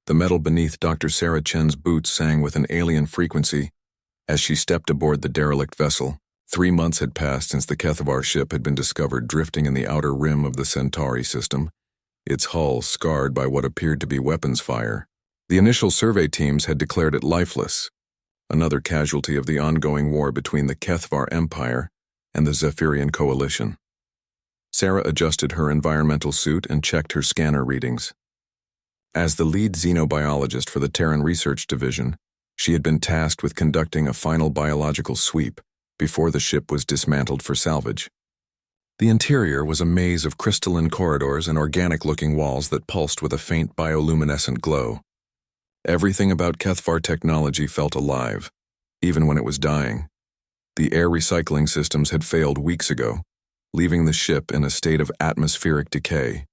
The metal beneath Dr. Sarah Chen's boots sang with an alien frequency as she stepped aboard the derelict vessel. 3 months had passed since the Kethavar ship had been discovered drifting in the outer rim of the Centauri system, its hull scarred by what appeared to be weapons fire. The initial survey teams had declared it lifeless, another casualty of the ongoing war between the Kethavar Empire and the Zephyrian Coalition. Sarah adjusted her environmental suit and checked her scanner readings. As the lead xenobiologist for the Terran Research Division, she had been tasked with conducting a final biological sweep before the ship was dismantled for salvage. The interior was a maze of crystalline corridors and organic-looking walls that pulsed with a faint bioluminescent glow. Everything about Kethavar technology felt alive, even when it was dying. The air recycling systems had failed weeks ago, leaving the ship in a state of atmospheric decay.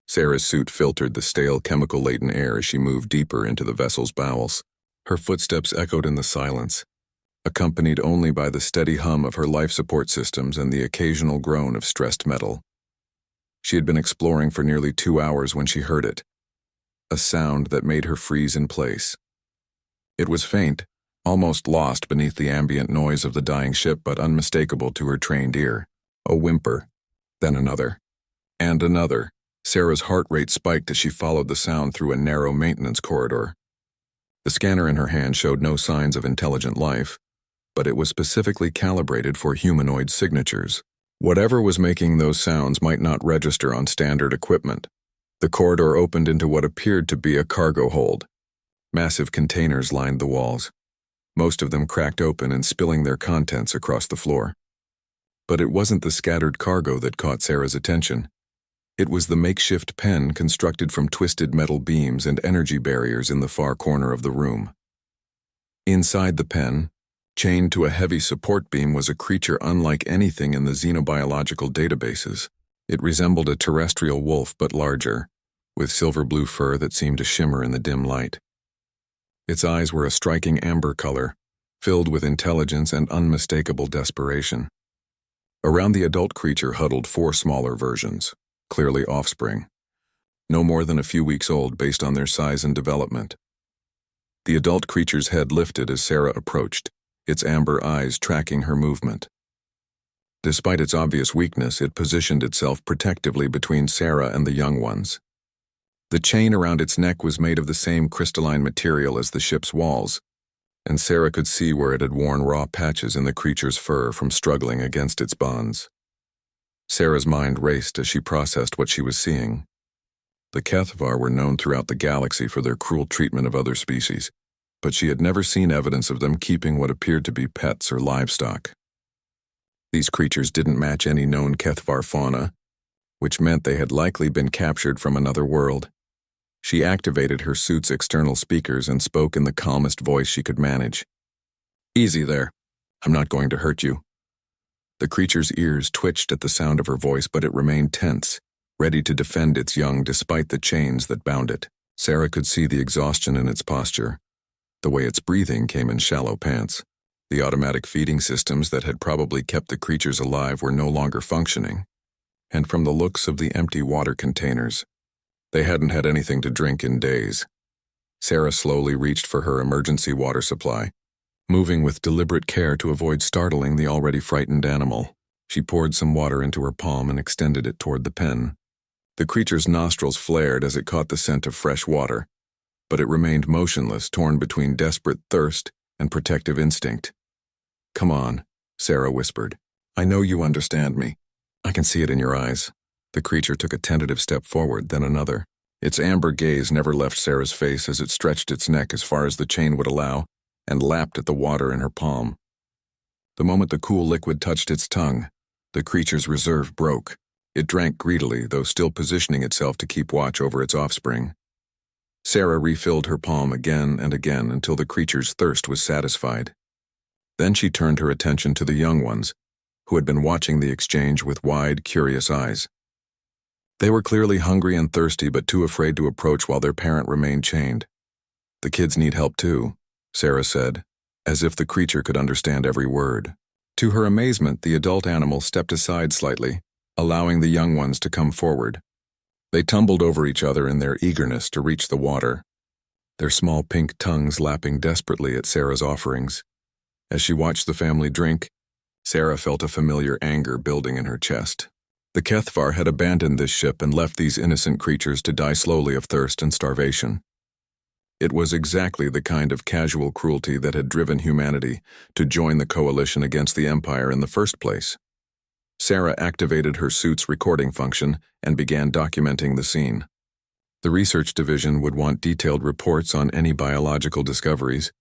Sarah's suit filtered the stale chemical-laden air as she moved deeper into the vessel's bowels. Her footsteps echoed in the silence, accompanied only by the steady hum of her life support systems and the occasional groan of stressed metal. She had been exploring for nearly 2 hours when she heard it, a sound that made her freeze in place. It was faint, almost lost beneath the ambient noise of the dying ship, but unmistakable to her trained ear. A whimper, then another, and another. Sarah's heart rate spiked as she followed the sound through a narrow maintenance corridor. The scanner in her hand showed no signs of intelligent life, but it was specifically calibrated for humanoid signatures. Whatever was making those sounds might not register on standard equipment. The corridor opened into what appeared to be a cargo hold. Massive containers lined the walls, most of them cracked open and spilling their contents across the floor. But it wasn't the scattered cargo that caught Sarah's attention. It was the makeshift pen constructed from twisted metal beams and energy barriers in the far corner of the room. Inside the pen, chained to a heavy support beam, was a creature unlike anything in the xenobiological databases. It resembled a terrestrial wolf but larger, with silver-blue fur that seemed to shimmer in the dim light. Its eyes were a striking amber color, filled with intelligence and unmistakable desperation. Around the adult creature huddled 4 smaller versions, clearly offspring, no more than a few weeks old based on their size and development. The adult creature's head lifted as Sarah approached, its amber eyes tracking her movement. Despite its obvious weakness, it positioned itself protectively between Sarah and the young ones. The chain around its neck was made of the same crystalline material as the ship's walls, and Sarah could see where it had worn raw patches in the creature's fur from struggling against its bonds. Sarah's mind raced as she processed what she was seeing. The Kethavar were known throughout the galaxy for their cruel treatment of other species, but she had never seen evidence of them keeping what appeared to be pets or livestock. These creatures didn't match any known Kethavar fauna, which meant they had likely been captured from another world. She activated her suit's external speakers and spoke in the calmest voice she could manage. "Easy there. I'm not going to hurt you." The creature's ears twitched at the sound of her voice, but it remained tense, ready to defend its young despite the chains that bound it. Sarah could see the exhaustion in its posture. The way its breathing came in shallow pants. The automatic feeding systems that had probably kept the creatures alive were no longer functioning, and from the looks of the empty water containers, they hadn't had anything to drink in days. Sarah slowly reached for her emergency water supply, moving with deliberate care to avoid startling the already frightened animal. She poured some water into her palm and extended it toward the pen. The creature's nostrils flared as it caught the scent of fresh water, but it remained motionless, torn between desperate thirst and protective instinct. "Come on," Sarah whispered. "I know you understand me. I can see it in your eyes." The creature took a tentative step forward, then another. Its amber gaze never left Sarah's face as it stretched its neck as far as the chain would allow and lapped at the water in her palm. The moment the cool liquid touched its tongue, the creature's reserve broke. It drank greedily, though still positioning itself to keep watch over its offspring. Sarah refilled her palm again and again until the creature's thirst was satisfied. Then she turned her attention to the young ones, who had been watching the exchange with wide, curious eyes. They were clearly hungry and thirsty, but too afraid to approach while their parent remained chained. "The kids need help too," Sarah said, as if the creature could understand every word. To her amazement, the adult animal stepped aside slightly, allowing the young ones to come forward. They tumbled over each other in their eagerness to reach the water, their small pink tongues lapping desperately at Sarah's offerings. As she watched the family drink, Sarah felt a familiar anger building in her chest. The Kethvar had abandoned this ship and left these innocent creatures to die slowly of thirst and starvation. It was exactly the kind of casual cruelty that had driven humanity to join the coalition against the Empire in the first place. Sarah activated her suit's recording function and began documenting the scene. The research division would want detailed reports on any biological discoveries,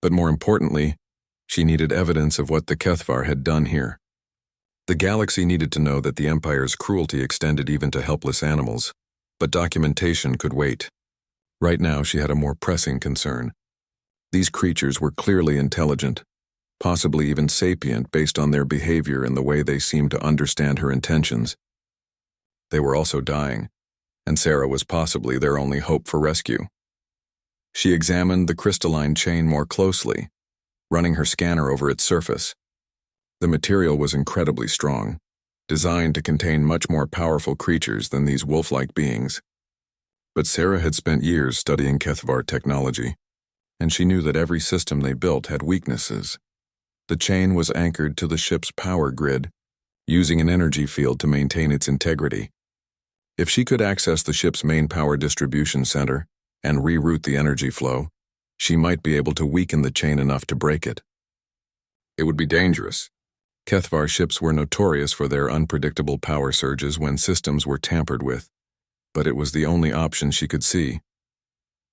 but more importantly, she needed evidence of what the Kethvar had done here. The galaxy needed to know that the Empire's cruelty extended even to helpless animals, but documentation could wait. Right now, she had a more pressing concern. These creatures were clearly intelligent, possibly even sapient based on their behavior and the way they seemed to understand her intentions. They were also dying, and Sarah was possibly their only hope for rescue. She examined the crystalline chain more closely, running her scanner over its surface. The material was incredibly strong, designed to contain much more powerful creatures than these wolf-like beings. But Sarah had spent years studying Kethvar technology, and she knew that every system they built had weaknesses. The chain was anchored to the ship's power grid, using an energy field to maintain its integrity. If she could access the ship's main power distribution center and reroute the energy flow, she might be able to weaken the chain enough to break it. It would be dangerous. Kethvar ships were notorious for their unpredictable power surges when systems were tampered with, but it was the only option she could see.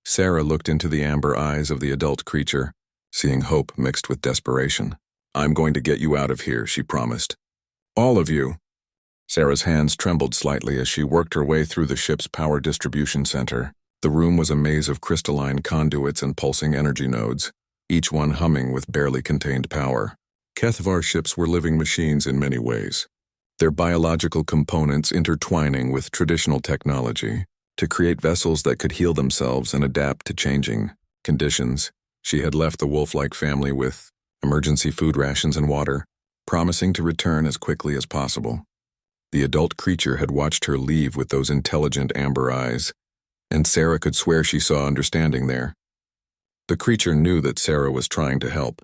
Sarah looked into the amber eyes of the adult creature, seeing hope mixed with desperation. "I'm going to get you out of here," she promised. "All of you." Sarah's hands trembled slightly as she worked her way through the ship's power distribution center. The room was a maze of crystalline conduits and pulsing energy nodes, each one humming with barely contained power. Kethvar ships were living machines in many ways, their biological components intertwining with traditional technology to create vessels that could heal themselves and adapt to changing conditions. She had left the wolf-like family with emergency food rations and water, promising to return as quickly as possible. The adult creature had watched her leave with those intelligent amber eyes, and Sarah could swear she saw understanding there. The creature knew that Sarah was trying to help,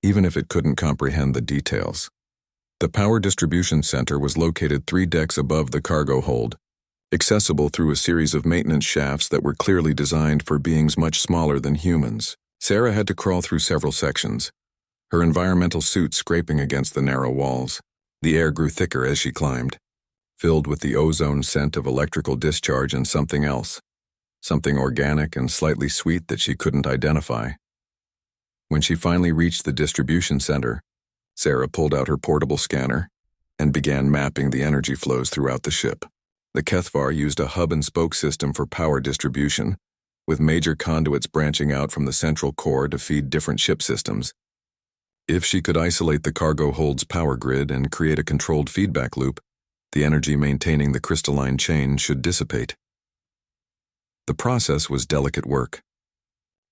even if it couldn't comprehend the details. The power distribution center was located 3 decks above the cargo hold, accessible through a series of maintenance shafts that were clearly designed for beings much smaller than humans. Sarah had to crawl through several sections, her environmental suit scraping against the narrow walls. The air grew thicker as she climbed, filled with the ozone scent of electrical discharge and something else, something organic and slightly sweet that she couldn't identify. When she finally reached the distribution center, Sarah pulled out her portable scanner and began mapping the energy flows throughout the ship. The Kethvar used a hub-and-spoke system for power distribution, with major conduits branching out from the central core to feed different ship systems. If she could isolate the cargo hold's power grid and create a controlled feedback loop, the energy maintaining the crystalline chain should dissipate. The process was delicate work.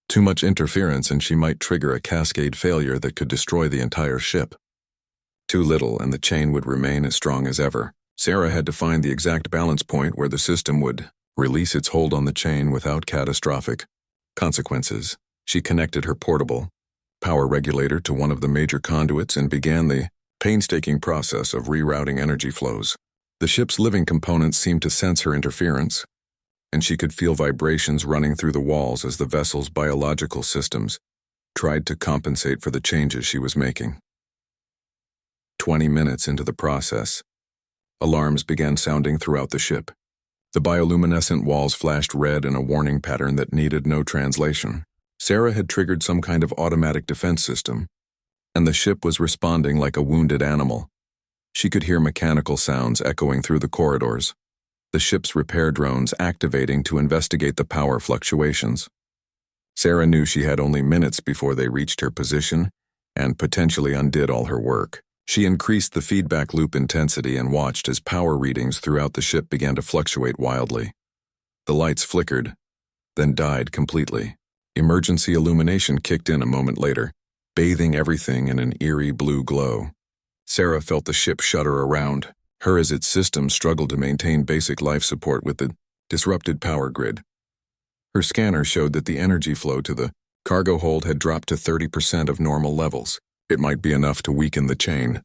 Too much interference and she might trigger a cascade failure that could destroy the entire ship. Too little and the chain would remain as strong as ever. Sarah had to find the exact balance point where the system would release its hold on the chain without catastrophic consequences. She connected her portable power regulator to one of the major conduits and began the painstaking process of rerouting energy flows. The ship's living components seemed to sense her interference, and she could feel vibrations running through the walls as the vessel's biological systems tried to compensate for the changes she was making. 20 minutes into the process, alarms began sounding throughout the ship. The bioluminescent walls flashed red in a warning pattern that needed no translation. Sarah had triggered some kind of automatic defense system, and the ship was responding like a wounded animal. She could hear mechanical sounds echoing through the corridors, the ship's repair drones activating to investigate the power fluctuations. Sarah knew she had only minutes before they reached her position and potentially undid all her work. She increased the feedback loop intensity and watched as power readings throughout the ship began to fluctuate wildly. The lights flickered, then died completely. Emergency illumination kicked in a moment later, bathing everything in an eerie blue glow. Sarah felt the ship shudder around her as its systems struggled to maintain basic life support with the disrupted power grid. Her scanner showed that the energy flow to the cargo hold had dropped to 30% of normal levels. It might be enough to weaken the chain.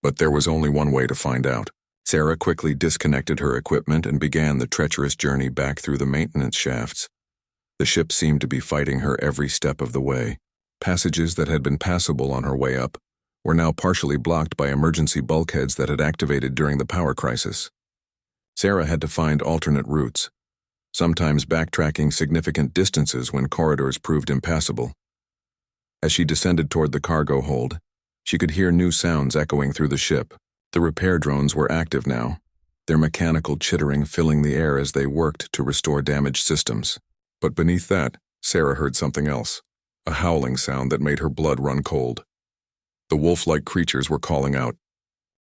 But there was only one way to find out. Sarah quickly disconnected her equipment and began the treacherous journey back through the maintenance shafts. The ship seemed to be fighting her every step of the way. Passages that had been passable on her way up were now partially blocked by emergency bulkheads that had activated during the power crisis. Sarah had to find alternate routes, sometimes backtracking significant distances when corridors proved impassable. As she descended toward the cargo hold, she could hear new sounds echoing through the ship. The repair drones were active now, their mechanical chittering filling the air as they worked to restore damaged systems. But beneath that, Sarah heard something else, a howling sound that made her blood run cold. The wolf-like creatures were calling out,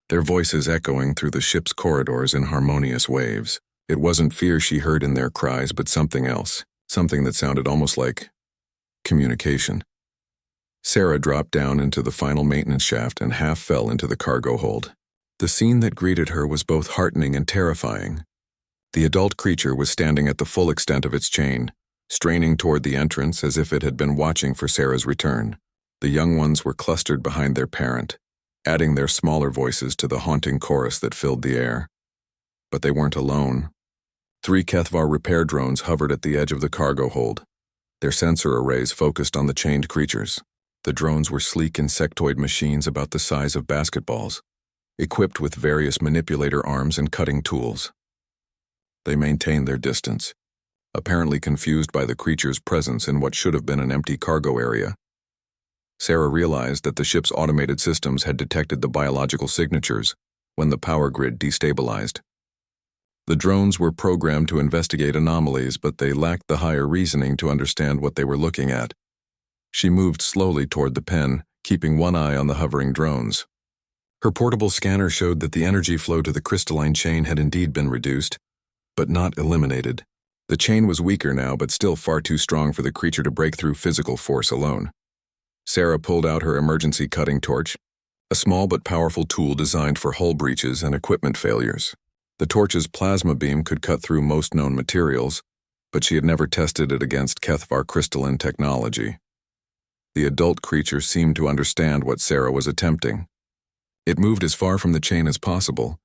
their voices echoing through the ship's corridors in harmonious waves. It wasn't fear she heard in their cries, but something else, something that sounded almost like communication. Sarah dropped down into the final maintenance shaft and half fell into the cargo hold. The scene that greeted her was both heartening and terrifying. The adult creature was standing at the full extent of its chain, straining toward the entrance as if it had been watching for Sarah's return. The young ones were clustered behind their parent, adding their smaller voices to the haunting chorus that filled the air. But they weren't alone. 3 HFY repair drones hovered at the edge of the cargo hold, their sensor arrays focused on the chained creatures. The drones were sleek insectoid machines about the size of basketballs, equipped with various manipulator arms and cutting tools. They maintained their distance, apparently confused by the creature's presence in what should have been an empty cargo area. Sarah realized that the ship's automated systems had detected the biological signatures when the power grid destabilized. The drones were programmed to investigate anomalies, but they lacked the higher reasoning to understand what they were looking at. She moved slowly toward the pen, keeping one eye on the hovering drones. Her portable scanner showed that the energy flow to the crystalline chain had indeed been reduced, but not eliminated. The chain was weaker now, but still far too strong for the creature to break through physical force alone. Sarah pulled out her emergency cutting torch, a small but powerful tool designed for hull breaches and equipment failures. The torch's plasma beam could cut through most known materials, but she had never tested it against HFY crystalline technology. The adult creature seemed to understand what Sarah was attempting. It moved as far from the chain as possible,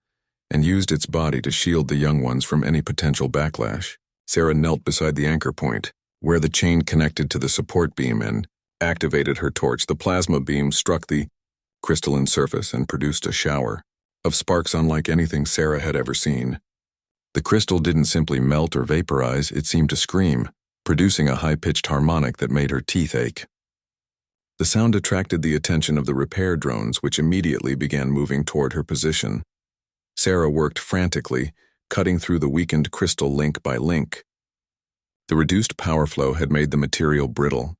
and used its body to shield the young ones from any potential backlash. Sarah knelt beside the anchor point, where the chain connected to the support beam, and activated her torch. The plasma beam struck the crystalline surface and produced a shower of sparks unlike anything Sarah had ever seen. The crystal didn't simply melt or vaporize, it seemed to scream, producing a high-pitched harmonic that made her teeth ache. The sound attracted the attention of the repair drones, which immediately began moving toward her position. Sarah worked frantically, cutting through the weakened crystal link by link. The reduced power flow had made the material brittle,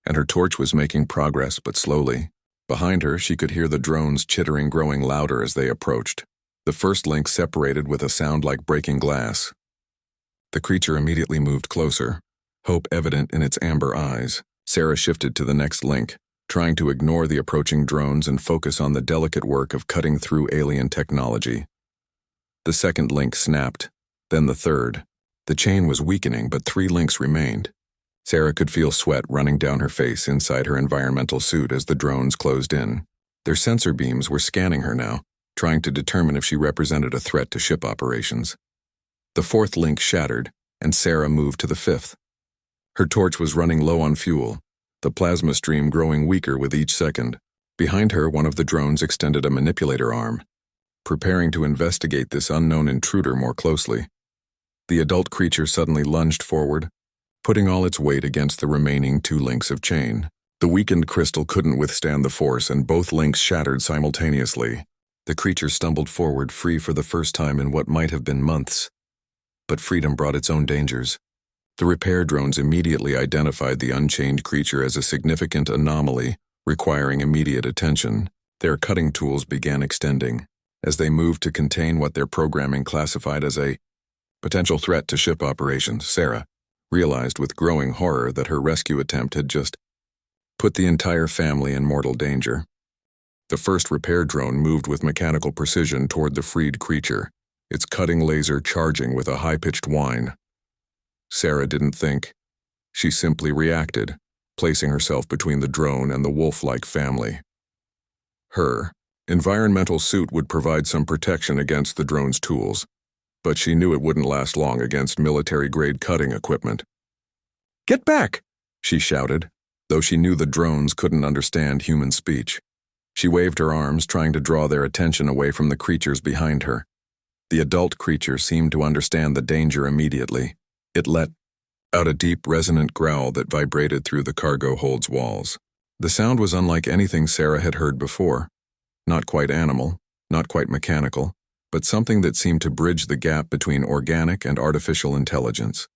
and her torch was making progress but slowly. Behind her, she could hear the drones chittering growing louder as they approached. The first link separated with a sound like breaking glass. The creature immediately moved closer, hope evident in its amber eyes. Sarah shifted to the next link, trying to ignore the approaching drones and focus on the delicate work of cutting through alien technology. The second link snapped, then the third. The chain was weakening, but 3 links remained. Sarah could feel sweat running down her face inside her environmental suit as the drones closed in. Their sensor beams were scanning her now, trying to determine if she represented a threat to ship operations. The 4th link shattered, and Sarah moved to the 5th. Her torch was running low on fuel, the plasma stream growing weaker with each second. Behind her, one of the drones extended a manipulator arm, preparing to investigate this unknown intruder more closely. The adult creature suddenly lunged forward, putting all its weight against the remaining 2 links of chain. The weakened crystal couldn't withstand the force, and both links shattered simultaneously. The creature stumbled forward, free for the first time in what might have been months. But freedom brought its own dangers. The repair drones immediately identified the unchained creature as a significant anomaly, requiring immediate attention. Their cutting tools began extending, as they moved to contain what their programming classified as a potential threat to ship operations. Sarah realized with growing horror that her rescue attempt had just put the entire family in mortal danger. The first repair drone moved with mechanical precision toward the freed creature, its cutting laser charging with a high-pitched whine. Sarah didn't think. She simply reacted, placing herself between the drone and the wolf-like family. Her environmental suit would provide some protection against the drone's tools, but she knew it wouldn't last long against military-grade cutting equipment. "Get back!" she shouted, though she knew the drones couldn't understand human speech. She waved her arms, trying to draw their attention away from the creatures behind her. The adult creature seemed to understand the danger immediately. It let out a deep, resonant growl that vibrated through the cargo hold's walls. The sound was unlike anything Sarah had heard before. Not quite animal, not quite mechanical, but something that seemed to bridge the gap between organic and artificial intelligence.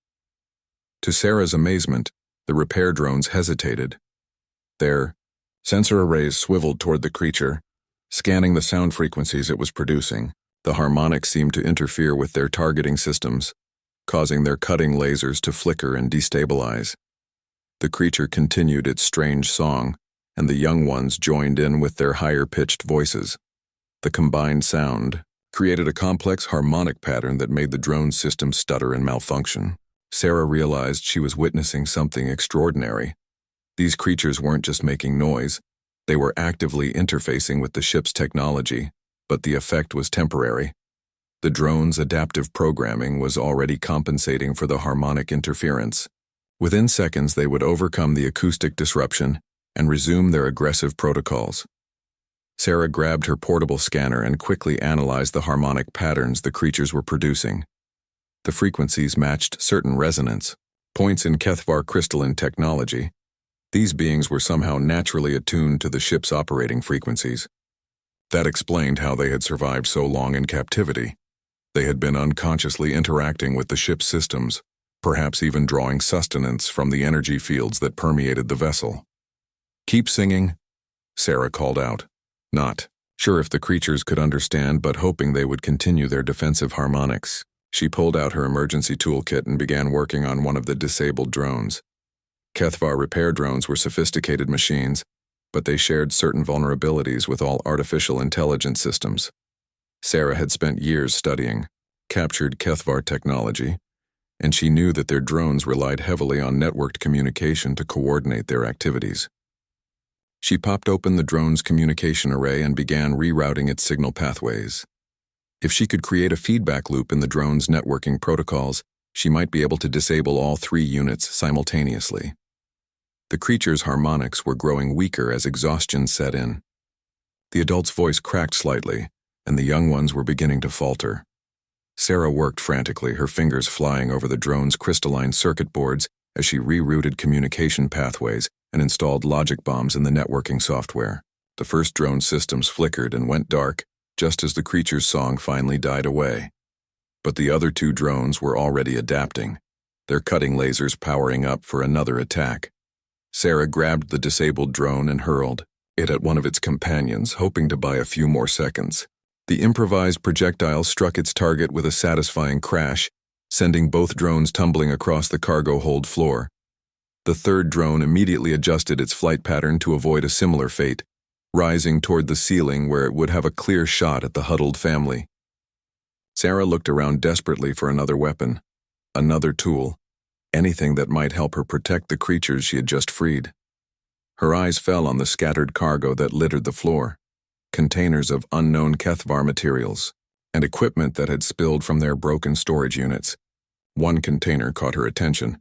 To Sarah's amazement, the repair drones hesitated. Their sensor arrays swiveled toward the creature, scanning the sound frequencies it was producing. The harmonics seemed to interfere with their targeting systems, causing their cutting lasers to flicker and destabilize. The creature continued its strange song, and the young ones joined in with their higher-pitched voices. The combined sound created a complex harmonic pattern that made the drone system stutter and malfunction. Sarah realized she was witnessing something extraordinary. These creatures weren't just making noise, they were actively interfacing with the ship's technology, but the effect was temporary. The drone's adaptive programming was already compensating for the harmonic interference. Within seconds, they would overcome the acoustic disruption and resume their aggressive protocols. Sarah grabbed her portable scanner and quickly analyzed the harmonic patterns the creatures were producing. The frequencies matched certain resonance points in HFY crystalline technology. These beings were somehow naturally attuned to the ship's operating frequencies. That explained how they had survived so long in captivity. They had been unconsciously interacting with the ship's systems, perhaps even drawing sustenance from the energy fields that permeated the vessel. "Keep singing," Sarah called out, not sure if the creatures could understand, but hoping they would continue their defensive harmonics. She pulled out her emergency toolkit and began working on one of the disabled drones. HFY repair drones were sophisticated machines, but they shared certain vulnerabilities with all artificial intelligence systems. Sarah had spent years studying captured HFY technology, and she knew that their drones relied heavily on networked communication to coordinate their activities. She popped open the drone's communication array and began rerouting its signal pathways. If she could create a feedback loop in the drone's networking protocols, she might be able to disable all 3 units simultaneously. The creature's harmonics were growing weaker as exhaustion set in. The adult's voice cracked slightly, and the young ones were beginning to falter. Sarah worked frantically, her fingers flying over the drone's crystalline circuit boards as she rerouted communication pathways and installed logic bombs in the networking software. The first drone systems flickered and went dark, just as the creature's song finally died away. But the other 2 drones were already adapting, their cutting lasers powering up for another attack. Sarah grabbed the disabled drone and hurled it at one of its companions, hoping to buy a few more seconds. The improvised projectile struck its target with a satisfying crash, sending both drones tumbling across the cargo hold floor. The third drone immediately adjusted its flight pattern to avoid a similar fate, rising toward the ceiling where it would have a clear shot at the huddled family. Sarah looked around desperately for another weapon, another tool, anything that might help her protect the creatures she had just freed. Her eyes fell on the scattered cargo that littered the floor, containers of unknown HFY materials, and equipment that had spilled from their broken storage units. One container caught her attention.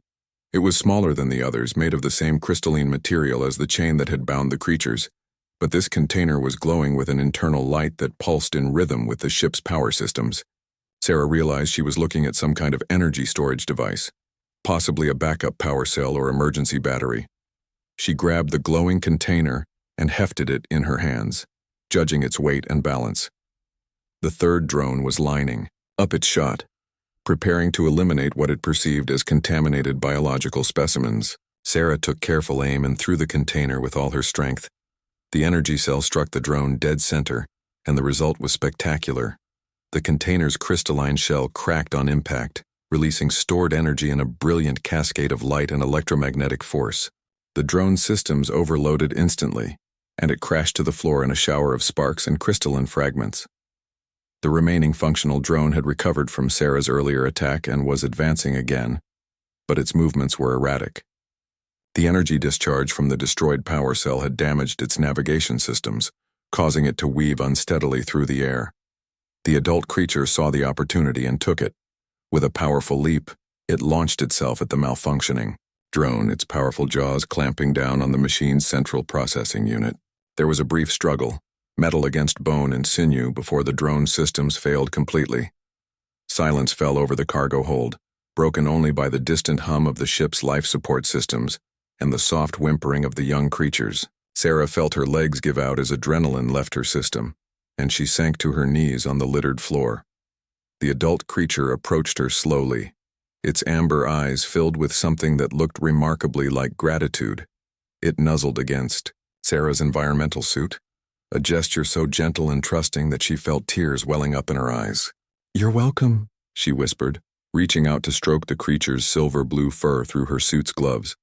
It was smaller than the others, made of the same crystalline material as the chain that had bound the creatures, but this container was glowing with an internal light that pulsed in rhythm with the ship's power systems. Sarah realized she was looking at some kind of energy storage device, possibly a backup power cell or emergency battery. She grabbed the glowing container and hefted it in her hands, judging its weight and balance. The third drone was lining up its shot, preparing to eliminate what it perceived as contaminated biological specimens. Sarah took careful aim and threw the container with all her strength. The energy cell struck the drone dead center, and the result was spectacular. The container's crystalline shell cracked on impact, releasing stored energy in a brilliant cascade of light and electromagnetic force. The drone's systems overloaded instantly, and it crashed to the floor in a shower of sparks and crystalline fragments. The remaining functional drone had recovered from Sarah's earlier attack and was advancing again, but its movements were erratic. The energy discharge from the destroyed power cell had damaged its navigation systems, causing it to weave unsteadily through the air. The adult creature saw the opportunity and took it. With a powerful leap, it launched itself at the malfunctioning drone, its powerful jaws clamping down on the machine's central processing unit. There was a brief struggle, metal against bone and sinew, before the drone systems failed completely. Silence fell over the cargo hold, broken only by the distant hum of the ship's life support systems and the soft whimpering of the young creatures. Sarah felt her legs give out as adrenaline left her system, and she sank to her knees on the littered floor. The adult creature approached her slowly, its amber eyes filled with something that looked remarkably like gratitude. It nuzzled against Sarah's environmental suit, a gesture so gentle and trusting that she felt tears welling up in her eyes. "You're welcome," she whispered, reaching out to stroke the creature's silver-blue fur through her suit's gloves.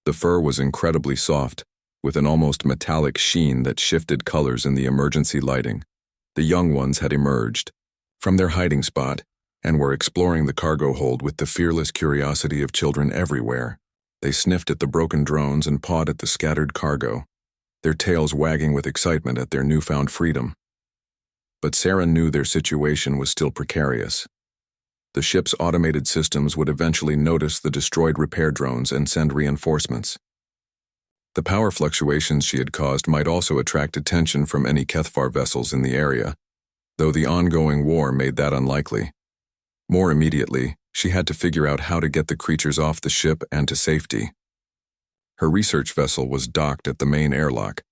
The fur was incredibly soft, with an almost metallic sheen that shifted colors in the emergency lighting. The young ones had emerged from their hiding spot and were exploring the cargo hold with the fearless curiosity of children everywhere. They sniffed at the broken drones and pawed at the scattered cargo, their tails wagging with excitement at their newfound freedom. But Sarah knew their situation was still precarious. The ship's automated systems would eventually notice the destroyed repair drones and send reinforcements. The power fluctuations she had caused might also attract attention from any Kethvar vessels in the area, though the ongoing war made that unlikely. More immediately, she had to figure out how to get the creatures off the ship and to safety. Her research vessel was docked at the main airlock,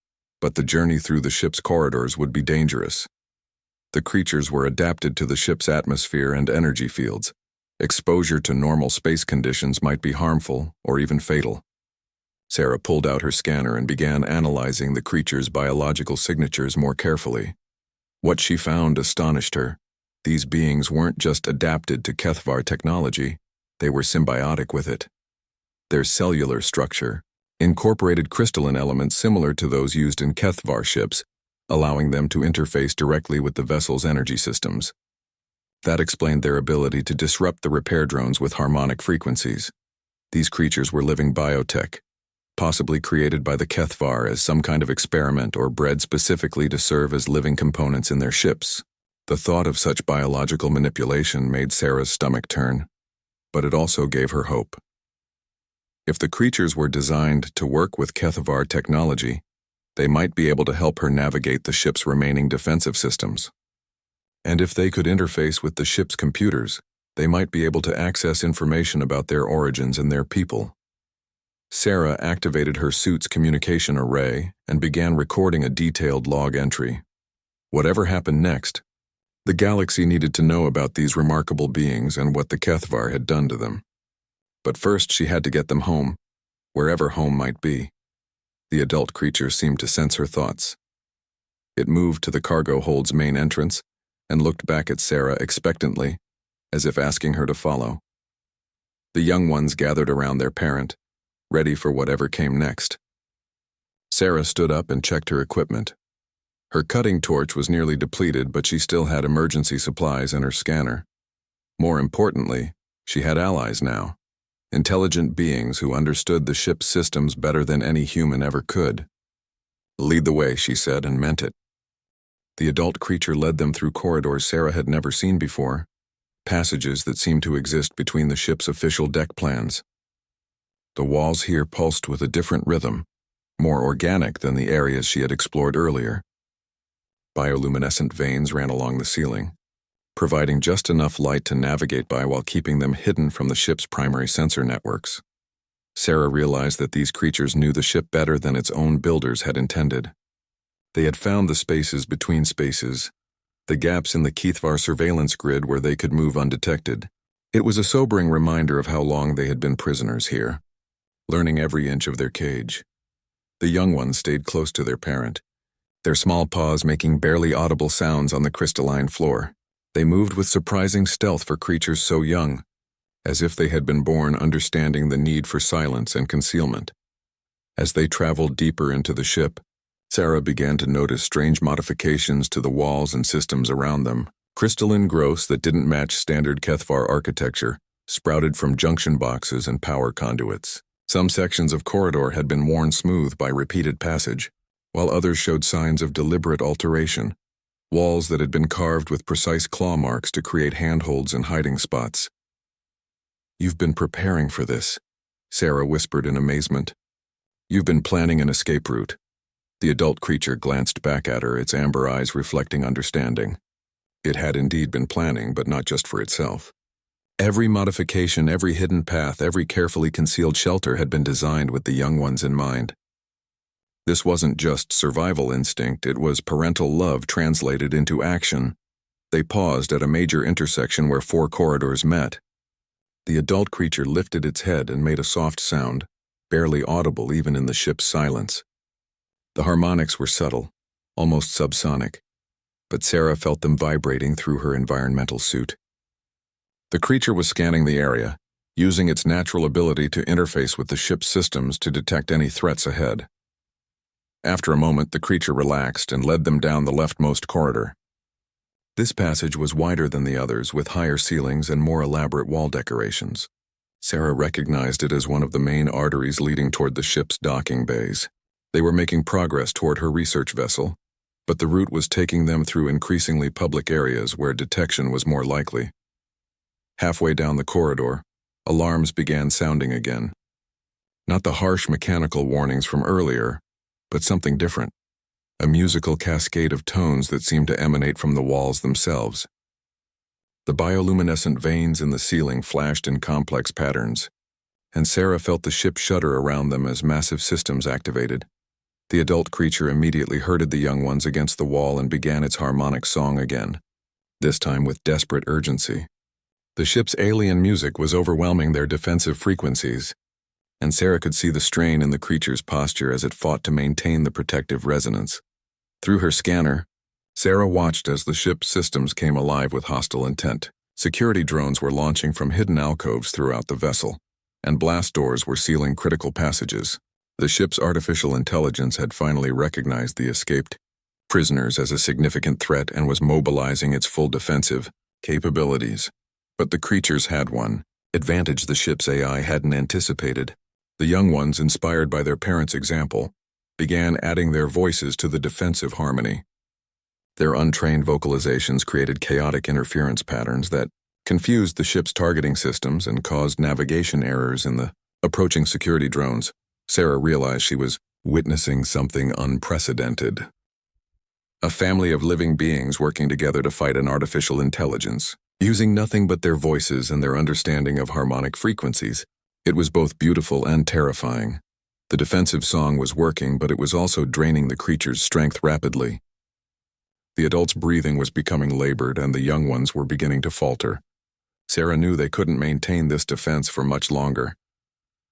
but the journey through the ship's corridors would be dangerous. The creatures were adapted to the ship's atmosphere and energy fields. Exposure to normal space conditions might be harmful or even fatal. Sarah pulled out her scanner and began analyzing the creature's biological signatures more carefully. What she found astonished her. These beings weren't just adapted to Kethvar technology, they were symbiotic with it. Their cellular structure incorporated crystalline elements similar to those used in Kethvar ships, allowing them to interface directly with the vessel's energy systems. That explained their ability to disrupt the repair drones with harmonic frequencies. These creatures were living biotech, possibly created by the Kethvar as some kind of experiment or bred specifically to serve as living components in their ships. The thought of such biological manipulation made Sarah's stomach turn, but it also gave her hope. If the creatures were designed to work with Kethvar technology, they might be able to help her navigate the ship's remaining defensive systems. And if they could interface with the ship's computers, they might be able to access information about their origins and their people. Sarah activated her suit's communication array and began recording a detailed log entry. Whatever happened next, the galaxy needed to know about these remarkable beings and what the Kethvar had done to them. But first she had to get them home, wherever home might be. The adult creature seemed to sense her thoughts. It moved to the cargo hold's main entrance and looked back at Sarah expectantly, as if asking her to follow. The young ones gathered around their parent, ready for whatever came next. Sarah stood up and checked her equipment. Her cutting torch was nearly depleted, but she still had emergency supplies and her scanner. More importantly, she had allies now. Intelligent beings who understood the ship's systems better than any human ever could. "Lead the way," she said, and meant it. The adult creature led them through corridors Sarah had never seen before, passages that seemed to exist between the ship's official deck plans. The walls here pulsed with a different rhythm, more organic than the areas she had explored earlier. Bioluminescent veins ran along the ceiling, providing just enough light to navigate by while keeping them hidden from the ship's primary sensor networks. Sarah realized that these creatures knew the ship better than its own builders had intended. They had found the spaces between spaces, the gaps in the Kethvar surveillance grid where they could move undetected. It was a sobering reminder of how long they had been prisoners here, learning every inch of their cage. The young ones stayed close to their parent, their small paws making barely audible sounds on the crystalline floor. They moved with surprising stealth for creatures so young, as if they had been born understanding the need for silence and concealment. As they traveled deeper into the ship, Sarah began to notice strange modifications to the walls and systems around them. Crystalline growths that didn't match standard Kethvar architecture sprouted from junction boxes and power conduits. Some sections of corridor had been worn smooth by repeated passage, while others showed signs of deliberate alteration, walls that had been carved with precise claw marks to create handholds and hiding spots. "You've been preparing for this," Sarah whispered in amazement. "You've been planning an escape route." The adult creature glanced back at her, its amber eyes reflecting understanding. It had indeed been planning, but not just for itself. Every modification, every hidden path, every carefully concealed shelter had been designed with the young ones in mind. This wasn't just survival instinct, it was parental love translated into action. They paused at a major intersection where 4 corridors met. The adult creature lifted its head and made a soft sound, barely audible even in the ship's silence. The harmonics were subtle, almost subsonic, but Sarah felt them vibrating through her environmental suit. The creature was scanning the area, using its natural ability to interface with the ship's systems to detect any threats ahead. After a moment, the creature relaxed and led them down the leftmost corridor. This passage was wider than the others, with higher ceilings and more elaborate wall decorations. Sarah recognized it as one of the main arteries leading toward the ship's docking bays. They were making progress toward her research vessel, but the route was taking them through increasingly public areas where detection was more likely. Halfway down the corridor, alarms began sounding again. Not the harsh mechanical warnings from earlier, but something different. A musical cascade of tones that seemed to emanate from the walls themselves. The bioluminescent veins in the ceiling flashed in complex patterns, and Sarah felt the ship shudder around them as massive systems activated. The adult creature immediately herded the young ones against the wall and began its harmonic song again, this time with desperate urgency. The ship's alien music was overwhelming their defensive frequencies, and Sarah could see the strain in the creature's posture as it fought to maintain the protective resonance. Through her scanner, Sarah watched as the ship's systems came alive with hostile intent. Security drones were launching from hidden alcoves throughout the vessel, and blast doors were sealing critical passages. The ship's artificial intelligence had finally recognized the escaped prisoners as a significant threat and was mobilizing its full defensive capabilities. But the creatures had one advantage the ship's AI hadn't anticipated. The young ones, inspired by their parents' example, began adding their voices to the defensive harmony. Their untrained vocalizations created chaotic interference patterns that confused the ship's targeting systems and caused navigation errors in the approaching security drones. Sarah realized she was witnessing something unprecedented. A family of living beings working together to fight an artificial intelligence, using nothing but their voices and their understanding of harmonic frequencies. It was both beautiful and terrifying. The defensive song was working, but it was also draining the creature's strength rapidly. The adults' breathing was becoming labored, and the young ones were beginning to falter. Sarah knew they couldn't maintain this defense for much longer.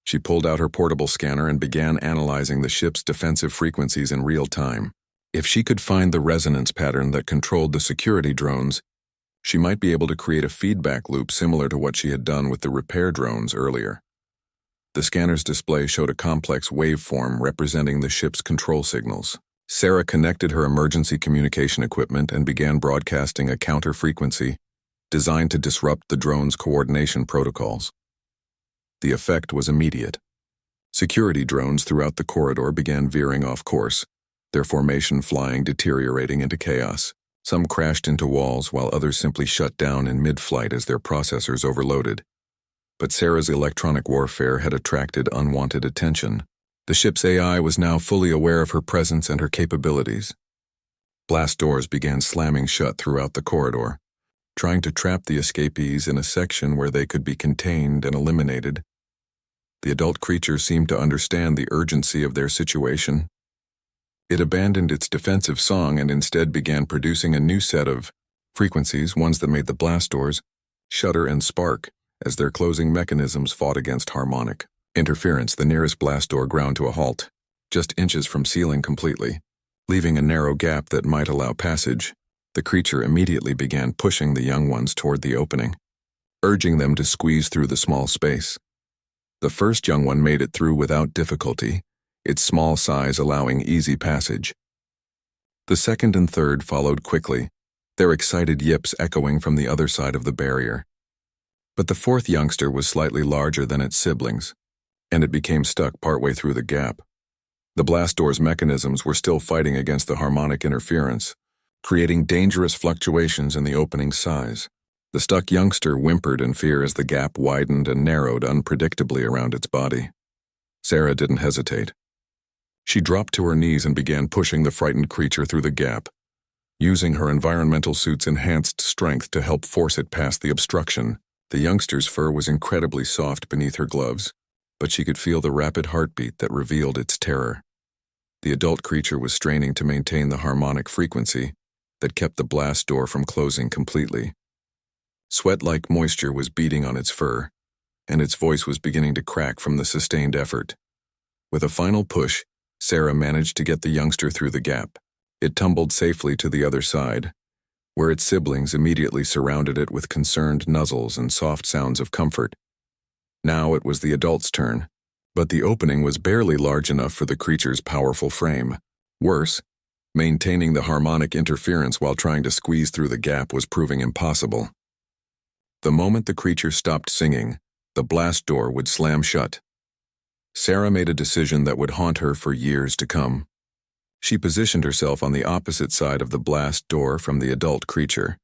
She pulled out her portable scanner and began analyzing the ship's defensive frequencies in real time. If she could find the resonance pattern that controlled the security drones, she might be able to create a feedback loop similar to what she had done with the repair drones earlier. The scanner's display showed a complex waveform representing the ship's control signals. Sarah connected her emergency communication equipment and began broadcasting a counter frequency designed to disrupt the drone's coordination protocols. The effect was immediate. Security drones throughout the corridor began veering off course, their formation flying deteriorating into chaos. Some crashed into walls while others simply shut down in mid-flight as their processors overloaded. But Sarah's electronic warfare had attracted unwanted attention. The ship's AI was now fully aware of her presence and her capabilities. Blast doors began slamming shut throughout the corridor, trying to trap the escapees in a section where they could be contained and eliminated. The adult creature seemed to understand the urgency of their situation. It abandoned its defensive song and instead began producing a new set of frequencies, ones that made the blast doors shudder and spark as their closing mechanisms fought against harmonic interference. The nearest blast door ground to a halt, just inches from sealing completely, leaving a narrow gap that might allow passage. The creature immediately began pushing the young ones toward the opening, urging them to squeeze through the small space. The first young one made it through without difficulty, its small size allowing easy passage. The second and third followed quickly, their excited yips echoing from the other side of the barrier. But the fourth youngster was slightly larger than its siblings. and it became stuck partway through the gap. The blast door's mechanisms were still fighting against the harmonic interference, creating dangerous fluctuations in the opening's size. The stuck youngster whimpered in fear as the gap widened and narrowed unpredictably around its body. Sarah didn't hesitate. She dropped to her knees and began pushing the frightened creature through the gap, using her environmental suit's enhanced strength to help force it past the obstruction. The youngster's fur was incredibly soft beneath her gloves, but she could feel the rapid heartbeat that revealed its terror. The adult creature was straining to maintain the harmonic frequency that kept the blast door from closing completely. Sweat-like moisture was beading on its fur, and its voice was beginning to crack from the sustained effort. With a final push, Sarah managed to get the youngster through the gap. It tumbled safely to the other side, where its siblings immediately surrounded it with concerned nuzzles and soft sounds of comfort. Now it was the adult's turn, but the opening was barely large enough for the creature's powerful frame. Worse, maintaining the harmonic interference while trying to squeeze through the gap was proving impossible. The moment the creature stopped singing, the blast door would slam shut. Sarah made a decision that would haunt her for years to come. She positioned herself on the opposite side of the blast door from the adult creature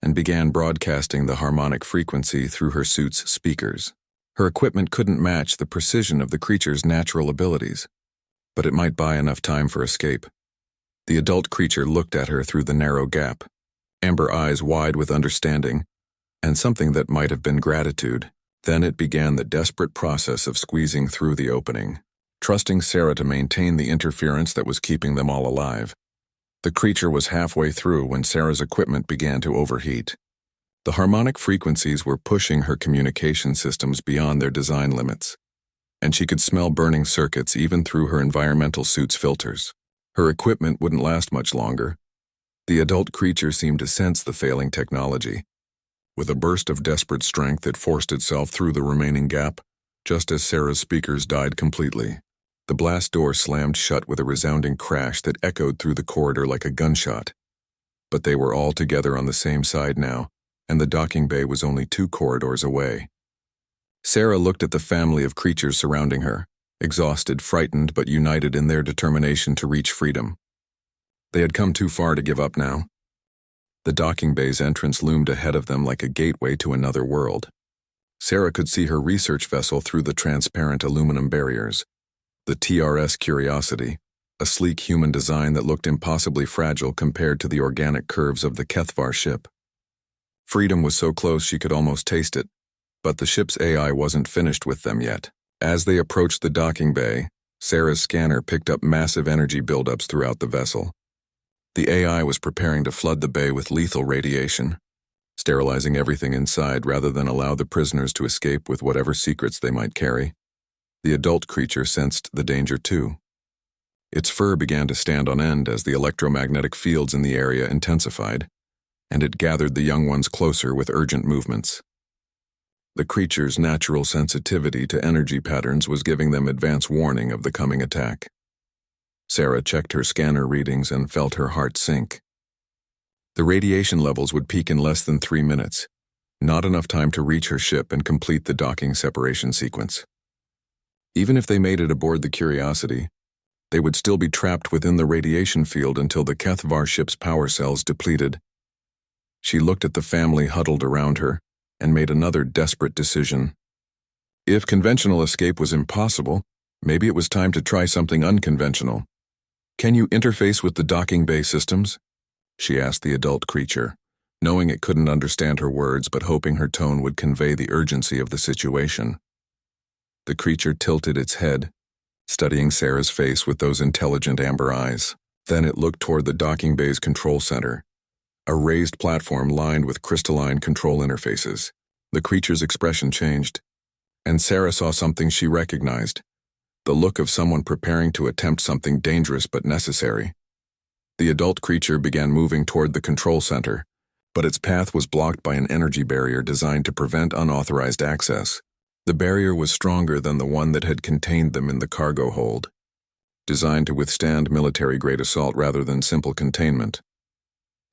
and began broadcasting the harmonic frequency through her suit's speakers. Her equipment couldn't match the precision of the creature's natural abilities, but it might buy enough time for escape. The adult creature looked at her through the narrow gap, amber eyes wide with understanding, and something that might have been gratitude. Then it began the desperate process of squeezing through the opening, trusting Sarah to maintain the interference that was keeping them all alive. The creature was halfway through when Sarah's equipment began to overheat. The harmonic frequencies were pushing her communication systems beyond their design limits, and she could smell burning circuits even through her environmental suit's filters. Her equipment wouldn't last much longer. The adult creature seemed to sense the failing technology. With a burst of desperate strength, it forced itself through the remaining gap, just as Sarah's speakers died completely. The blast door slammed shut with a resounding crash that echoed through the corridor like a gunshot. But they were all together on the same side now, and the docking bay was only 2 corridors away. Sarah looked at the family of creatures surrounding her, exhausted, frightened, but united in their determination to reach freedom. They had come too far to give up now. The docking bay's entrance loomed ahead of them like a gateway to another world. Sarah could see her research vessel through the transparent aluminum barriers. The TRS Curiosity, a sleek human design that looked impossibly fragile compared to the organic curves of the HFY ship. Freedom was so close she could almost taste it, but the ship's AI wasn't finished with them yet. As they approached the docking bay, Sarah's scanner picked up massive energy buildups throughout the vessel. The AI was preparing to flood the bay with lethal radiation, sterilizing everything inside rather than allow the prisoners to escape with whatever secrets they might carry. The adult creature sensed the danger too. Its fur began to stand on end as the electromagnetic fields in the area intensified, and it gathered the young ones closer with urgent movements. The creature's natural sensitivity to energy patterns was giving them advance warning of the coming attack. Sarah checked her scanner readings and felt her heart sink. The radiation levels would peak in less than 3 minutes, not enough time to reach her ship and complete the docking separation sequence. Even if they made it aboard the Curiosity, they would still be trapped within the radiation field until the HFY ship's power cells depleted. She looked at the family huddled around her and made another desperate decision. If conventional escape was impossible, maybe it was time to try something unconventional. "Can you interface with the docking bay systems?" she asked the adult creature, knowing it couldn't understand her words but hoping her tone would convey the urgency of the situation. The creature tilted its head, studying Sarah's face with those intelligent amber eyes. Then it looked toward the docking bay's control center, a raised platform lined with crystalline control interfaces. The creature's expression changed, and Sarah saw something she recognized, the look of someone preparing to attempt something dangerous but necessary. The adult creature began moving toward the control center, but its path was blocked by an energy barrier designed to prevent unauthorized access. The barrier was stronger than the one that had contained them in the cargo hold, designed to withstand military-grade assault rather than simple containment.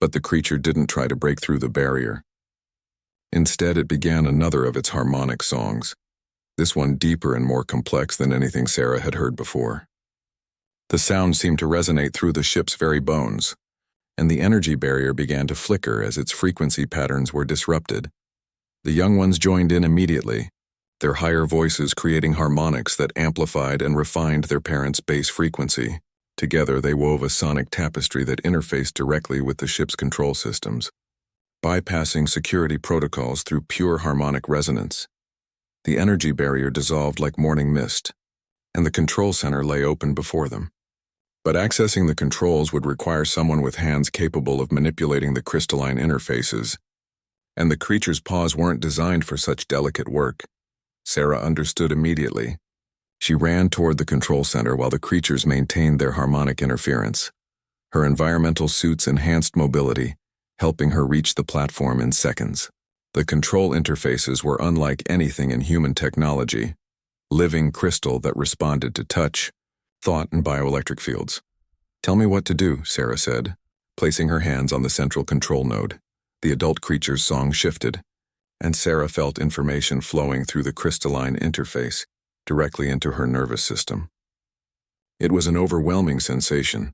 But the creature didn't try to break through the barrier. Instead, it began another of its harmonic songs, this one deeper and more complex than anything Sarah had heard before. The sound seemed to resonate through the ship's very bones, and the energy barrier began to flicker as its frequency patterns were disrupted. The young ones joined in immediately, their higher voices creating harmonics that amplified and refined their parents' bass frequency. Together, they wove a sonic tapestry that interfaced directly with the ship's control systems, bypassing security protocols through pure harmonic resonance. The energy barrier dissolved like morning mist, and the control center lay open before them. But accessing the controls would require someone with hands capable of manipulating the crystalline interfaces, and the creature's paws weren't designed for such delicate work. Sarah understood immediately. She ran toward the control center while the creatures maintained their harmonic interference. Her environmental suits enhanced mobility, helping her reach the platform in seconds. The control interfaces were unlike anything in human technology, living crystal that responded to touch, thought, and bioelectric fields. "Tell me what to do," Sarah said, placing her hands on the central control node. The adult creature's song shifted, and Sarah felt information flowing through the crystalline interface directly into her nervous system. It was an overwhelming sensation,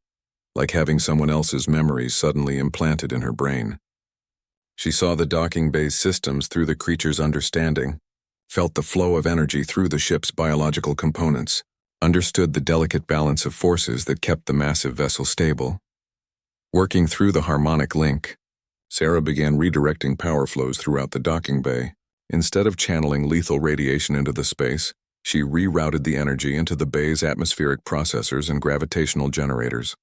like having someone else's memories suddenly implanted in her brain. She saw the docking bay's systems through the creature's understanding, felt the flow of energy through the ship's biological components, understood the delicate balance of forces that kept the massive vessel stable. Working through the harmonic link, Sarah began redirecting power flows throughout the docking bay. Instead of channeling lethal radiation into the space, she rerouted the energy into the bay's atmospheric processors and gravitational generators.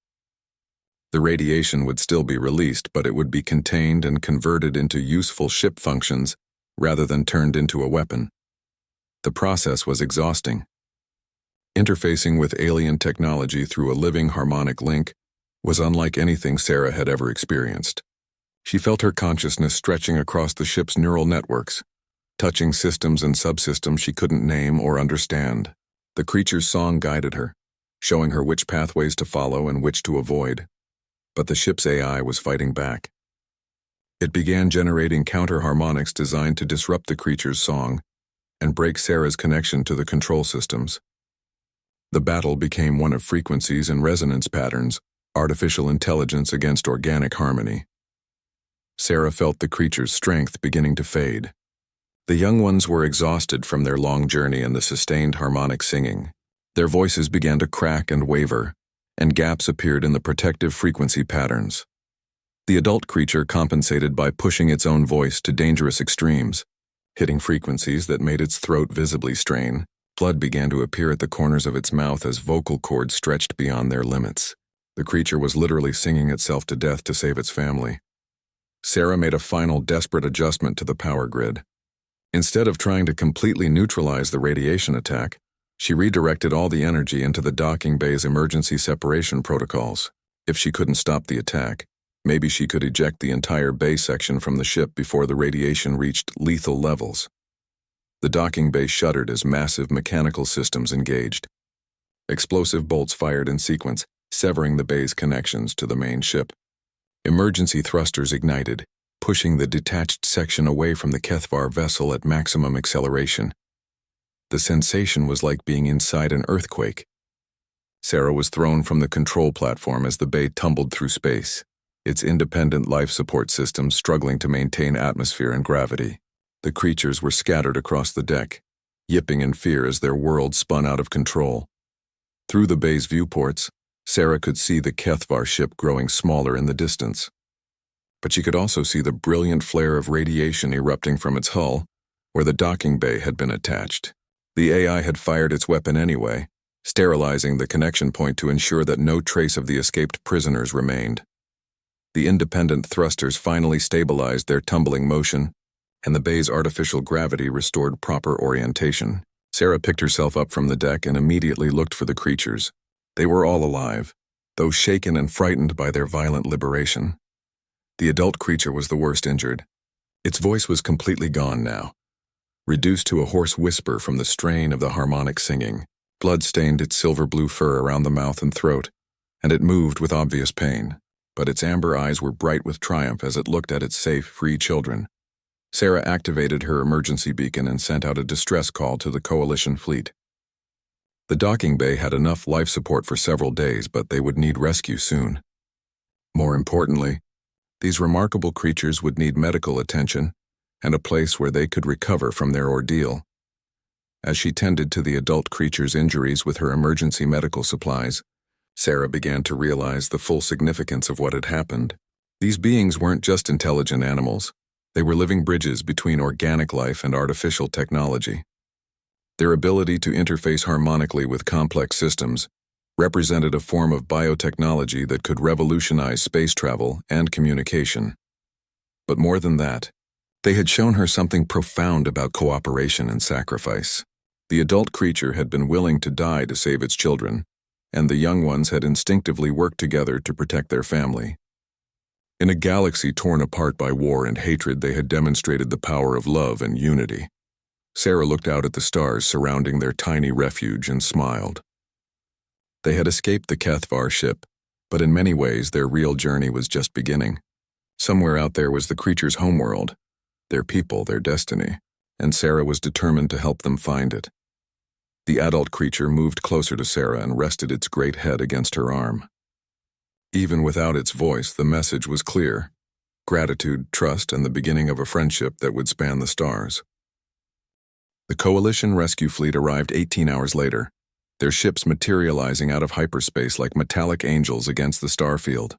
The radiation would still be released, but it would be contained and converted into useful ship functions rather than turned into a weapon. The process was exhausting. Interfacing with alien technology through a living harmonic link was unlike anything Sarah had ever experienced. She felt her consciousness stretching across the ship's neural networks, touching systems and subsystems she couldn't name or understand. The creature's song guided her, showing her which pathways to follow and which to avoid. But the ship's AI was fighting back. It began generating counter-harmonics designed to disrupt the creature's song and break Sarah's connection to the control systems. The battle became one of frequencies and resonance patterns, artificial intelligence against organic harmony. Sarah felt the creature's strength beginning to fade. The young ones were exhausted from their long journey and the sustained harmonic singing. Their voices began to crack and waver, and gaps appeared in the protective frequency patterns. The adult creature compensated by pushing its own voice to dangerous extremes, hitting frequencies that made its throat visibly strain. Blood began to appear at the corners of its mouth as vocal cords stretched beyond their limits. The creature was literally singing itself to death to save its family. Sarah made a final desperate adjustment to the power grid. Instead of trying to completely neutralize the radiation attack, she redirected all the energy into the docking bay's emergency separation protocols. If she couldn't stop the attack, maybe she could eject the entire bay section from the ship before the radiation reached lethal levels. The docking bay shuddered as massive mechanical systems engaged. Explosive bolts fired in sequence, severing the bay's connections to the main ship. Emergency thrusters ignited, pushing the detached section away from the HFY vessel at maximum acceleration. The sensation was like being inside an earthquake. Sarah was thrown from the control platform as the bay tumbled through space, its independent life support systems struggling to maintain atmosphere and gravity. The creatures were scattered across the deck, yipping in fear as their world spun out of control. Through the bay's viewports, Sarah could see the HFY ship growing smaller in the distance. But she could also see the brilliant flare of radiation erupting from its hull, where the docking bay had been attached. The AI had fired its weapon anyway, sterilizing the connection point to ensure that no trace of the escaped prisoners remained. The independent thrusters finally stabilized their tumbling motion, and the bay's artificial gravity restored proper orientation. Sarah picked herself up from the deck and immediately looked for the creatures. They were all alive, though shaken and frightened by their violent liberation. The adult creature was the worst injured. Its voice was completely gone now, reduced to a hoarse whisper from the strain of the harmonic singing. Blood stained its silver-blue fur around the mouth and throat, and it moved with obvious pain. But its amber eyes were bright with triumph as it looked at its safe, free children. Sarah activated her emergency beacon and sent out a distress call to the Coalition fleet. The docking bay had enough life support for several days, but they would need rescue soon. More importantly, these remarkable creatures would need medical attention and a place where they could recover from their ordeal. As she tended to the adult creatures' injuries with her emergency medical supplies, Sarah began to realize the full significance of what had happened. These beings weren't just intelligent animals. They were living bridges between organic life and artificial technology. Their ability to interface harmonically with complex systems represented a form of biotechnology that could revolutionize space travel and communication. But more than that, they had shown her something profound about cooperation and sacrifice. The adult creature had been willing to die to save its children, and the young ones had instinctively worked together to protect their family. In a galaxy torn apart by war and hatred, they had demonstrated the power of love and unity. Sarah looked out at the stars surrounding their tiny refuge and smiled. They had escaped the HFY ship, but in many ways their real journey was just beginning. Somewhere out there was the creature's homeworld, their people, their destiny, and Sarah was determined to help them find it. The adult creature moved closer to Sarah and rested its great head against her arm. Even without its voice, the message was clear: gratitude, trust, and the beginning of a friendship that would span the stars. The Coalition rescue fleet arrived 18 hours later, their ships materializing out of hyperspace like metallic angels against the starfield.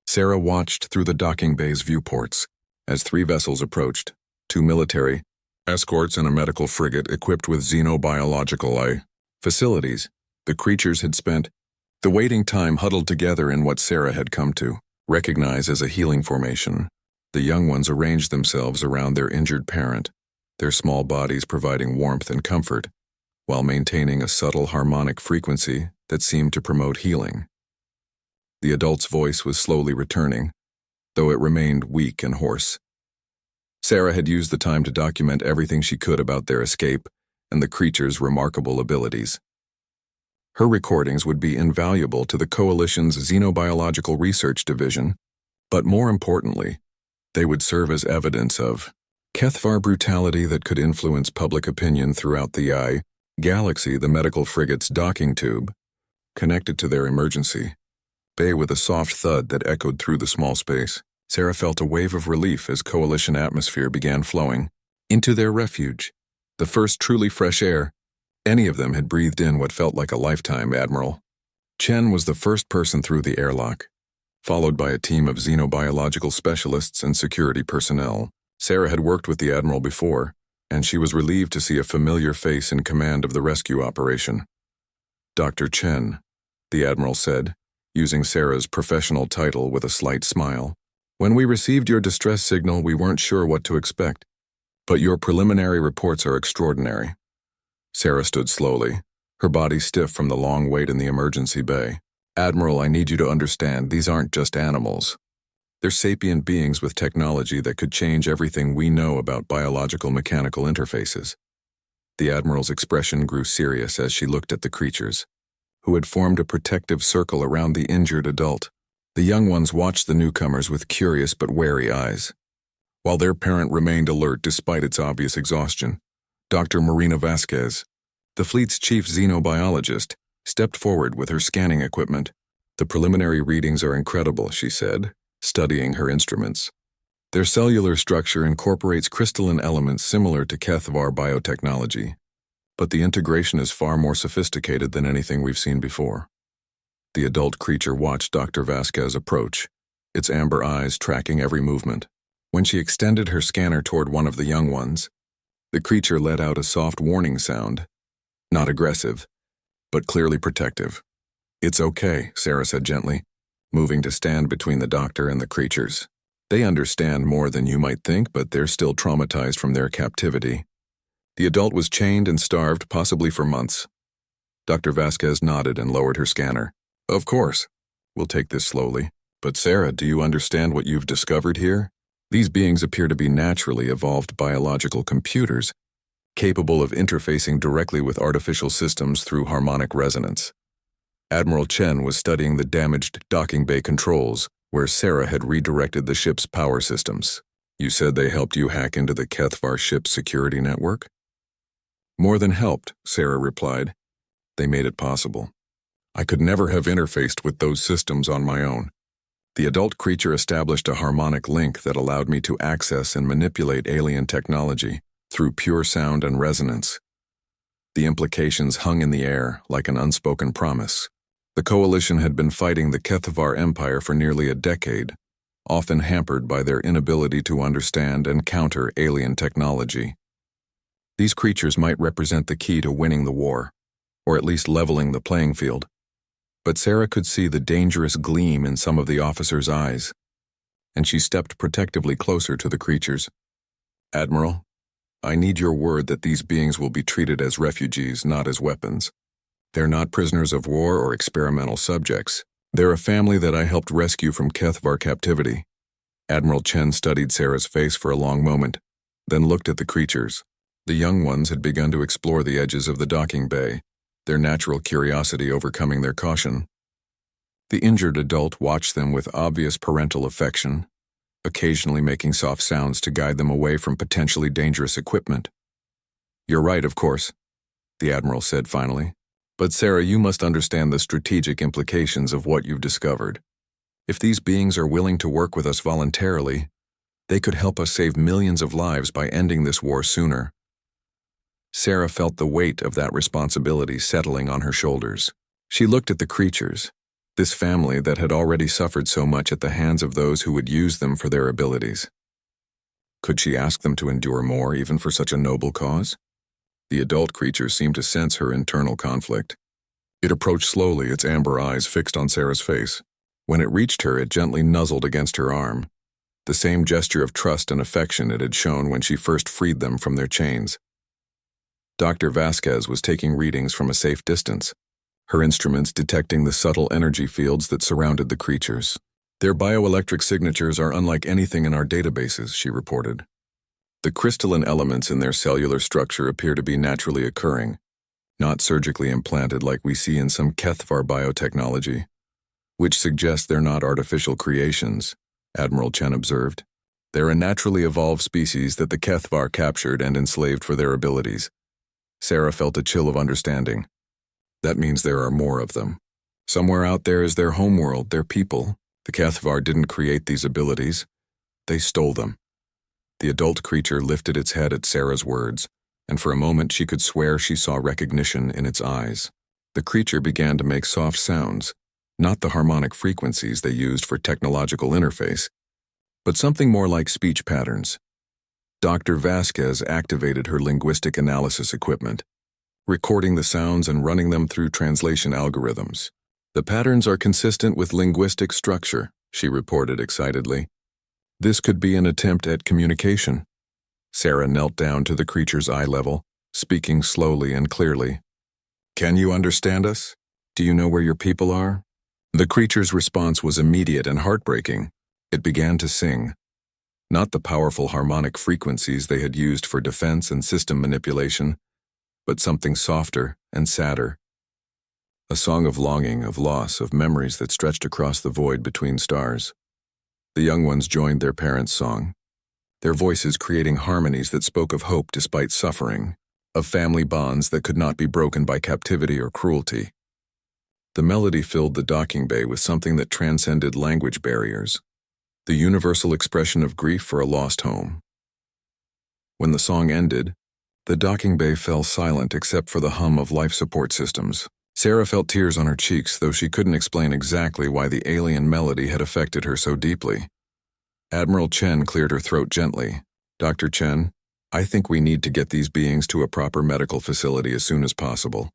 Sarah watched through the docking bay's viewports as 3 vessels approached, 2 military escorts and a medical frigate equipped with xenobiological facilities. The creatures had spent the waiting time huddled together in what Sarah had come to recognize as a healing formation. The young ones arranged themselves around their injured parent, their small bodies providing warmth and comfort, while maintaining a subtle harmonic frequency that seemed to promote healing. The adult's voice was slowly returning, though it remained weak and hoarse. Sarah had used the time to document everything she could about their escape and the creature's remarkable abilities. Her recordings would be invaluable to the Coalition's Xenobiological Research Division, but more importantly, they would serve as evidence of HFY brutality that could influence public opinion throughout the galaxy. The medical frigate's docking tube connected to their emergency bay with a soft thud that echoed through the small space. Sarah felt a wave of relief as Coalition atmosphere began flowing into their refuge, the first truly fresh air any of them had breathed in what felt like a lifetime. Admiral Chen was the first person through the airlock, followed by a team of xenobiological specialists and security personnel. Sarah had worked with the Admiral before, and she was relieved to see a familiar face in command of the rescue operation. Dr. Chen, the Admiral said, using Sarah's professional title with a slight smile. When we received your distress signal, we weren't sure what to expect, but your preliminary reports are extraordinary. Sarah stood slowly, her body stiff from the long wait in the emergency bay. Admiral, I need you to understand, these aren't just animals. They're sapient beings with technology that could change everything we know about biological mechanical interfaces. The Admiral's expression grew serious as she looked at the creatures, who had formed a protective circle around the injured adult. The young ones watched the newcomers with curious but wary eyes, while their parent remained alert despite its obvious exhaustion. Dr. Marina Vasquez, the fleet's chief xenobiologist, stepped forward with her scanning equipment. The preliminary readings are incredible, she said, studying her instruments. Their cellular structure incorporates crystalline elements similar to HFY biotechnology, but the integration is far more sophisticated than anything we've seen before. The adult creature watched Dr. Vasquez approach, its amber eyes tracking every movement. When she extended her scanner toward one of the young ones, the creature let out a soft warning sound, not aggressive, but clearly protective. It's okay, Sarah said gently, moving to stand between the doctor and the creatures. They understand more than you might think, but they're still traumatized from their captivity. The adult was chained and starved, possibly for months. Dr. Vasquez nodded and lowered her scanner. Of course. We'll take this slowly. But Sarah, do you understand what you've discovered here? These beings appear to be naturally evolved biological computers, capable of interfacing directly with artificial systems through harmonic resonance. Admiral Chen was studying the damaged docking bay controls, where Sarah had redirected the ship's power systems. You said they helped you hack into the Kethvar ship's security network? More than helped, Sarah replied. They made it possible. I could never have interfaced with those systems on my own. The adult creature established a harmonic link that allowed me to access and manipulate alien technology through pure sound and resonance. The implications hung in the air like an unspoken promise. The coalition had been fighting the Kethvar Empire for nearly a decade, often hampered by their inability to understand and counter alien technology. These creatures might represent the key to winning the war, or at least leveling the playing field. But Sarah could see the dangerous gleam in some of the officers' eyes, and she stepped protectively closer to the creatures. Admiral, I need your word that these beings will be treated as refugees, not as weapons. They're not prisoners of war or experimental subjects. They're a family that I helped rescue from Kethvar captivity. Admiral Chen studied Sarah's face for a long moment, then looked at the creatures. The young ones had begun to explore the edges of the docking bay, their natural curiosity overcoming their caution. The injured adult watched them with obvious parental affection, occasionally making soft sounds to guide them away from potentially dangerous equipment. You're right, of course, the Admiral said finally. But Sarah, you must understand the strategic implications of what you've discovered. If these beings are willing to work with us voluntarily, they could help us save millions of lives by ending this war sooner. Sarah felt the weight of that responsibility settling on her shoulders. She looked at the creatures, this family that had already suffered so much at the hands of those who would use them for their abilities. Could she ask them to endure more even for such a noble cause? The adult creature seemed to sense her internal conflict. It approached slowly, its amber eyes fixed on Sarah's face. When it reached her, it gently nuzzled against her arm, the same gesture of trust and affection it had shown when she first freed them from their chains. Dr. Vasquez was taking readings from a safe distance, her instruments detecting the subtle energy fields that surrounded the creatures. Their bioelectric signatures are unlike anything in our databases, she reported. The crystalline elements in their cellular structure appear to be naturally occurring, not surgically implanted like we see in some Kethvar biotechnology, which suggests they're not artificial creations, Admiral Chen observed. They're a naturally evolved species that the Kethvar captured and enslaved for their abilities. Sarah felt a chill of understanding. That means there are more of them. Somewhere out there is their homeworld, their people. The Kethvar didn't create these abilities. They stole them. The adult creature lifted its head at Sarah's words, and for a moment she could swear she saw recognition in its eyes. The creature began to make soft sounds, not the harmonic frequencies they used for technological interface, but something more like speech patterns. Dr. Vasquez activated her linguistic analysis equipment, recording the sounds and running them through translation algorithms. The patterns are consistent with linguistic structure, she reported excitedly. This could be an attempt at communication. Sarah knelt down to the creature's eye level, speaking slowly and clearly. Can you understand us? Do you know where your people are? The creature's response was immediate and heartbreaking. It began to sing. Not the powerful harmonic frequencies they had used for defense and system manipulation, but something softer and sadder. A song of longing, of loss, of memories that stretched across the void between stars. The young ones joined their parents' song, their voices creating harmonies that spoke of hope despite suffering, of family bonds that could not be broken by captivity or cruelty. The melody filled the docking bay with something that transcended language barriers, the universal expression of grief for a lost home. When the song ended, the docking bay fell silent except for the hum of life support systems. Sarah felt tears on her cheeks, though she couldn't explain exactly why the alien melody had affected her so deeply. Admiral Chen cleared her throat gently. Dr. Chen, I think we need to get these beings to a proper medical facility as soon as possible.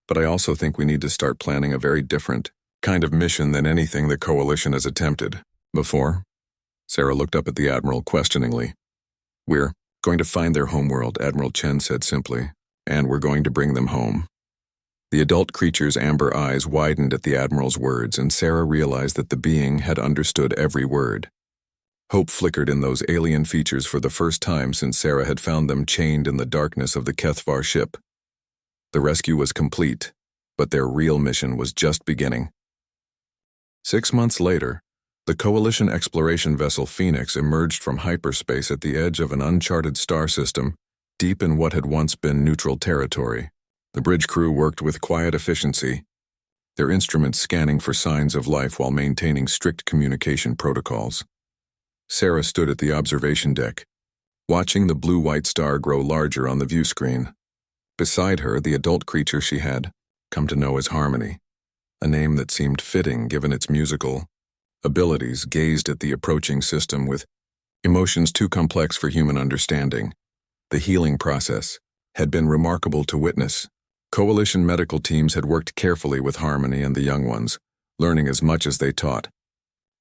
But I also think we need to start planning a very different kind of mission than anything the Coalition has attempted before. Sarah looked up at the Admiral questioningly. We're going to find their homeworld, Admiral Chen said simply, and we're going to bring them home. The adult creature's amber eyes widened at the Admiral's words, and Sarah realized that the being had understood every word. Hope flickered in those alien features for the first time since Sarah had found them chained in the darkness of the Kethvar ship. The rescue was complete, but their real mission was just beginning. 6 months later, The Coalition exploration vessel Phoenix emerged from hyperspace at the edge of an uncharted star system, deep in what had once been neutral territory. The bridge crew worked with quiet efficiency, their instruments scanning for signs of life while maintaining strict communication protocols. Sarah stood at the observation deck, watching the blue-white star grow larger on the view screen. Beside her, the adult creature she had come to know as Harmony, a name that seemed fitting given its musical abilities, gazed at the approaching system with emotions too complex for human understanding. The healing process had been remarkable to witness. Coalition medical teams had worked carefully with Harmony and the young ones, learning as much as they taught.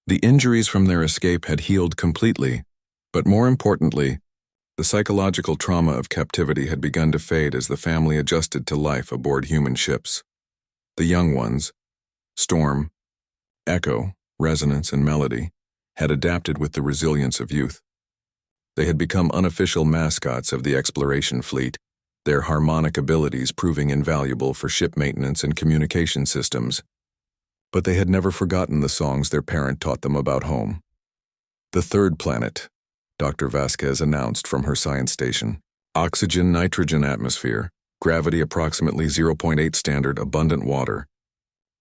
The injuries from their escape had healed completely, but more importantly, the psychological trauma of captivity had begun to fade as the family adjusted to life aboard human ships. The young ones, Storm, Echo, Resonance, and Melody, had adapted with the resilience of youth. They had become unofficial mascots of the exploration fleet, their harmonic abilities proving invaluable for ship maintenance and communication systems. But they had never forgotten the songs their parent taught them about home. The third planet, Dr. Vasquez announced from her science station. Oxygen-nitrogen atmosphere, gravity approximately 0.8 standard, abundant water.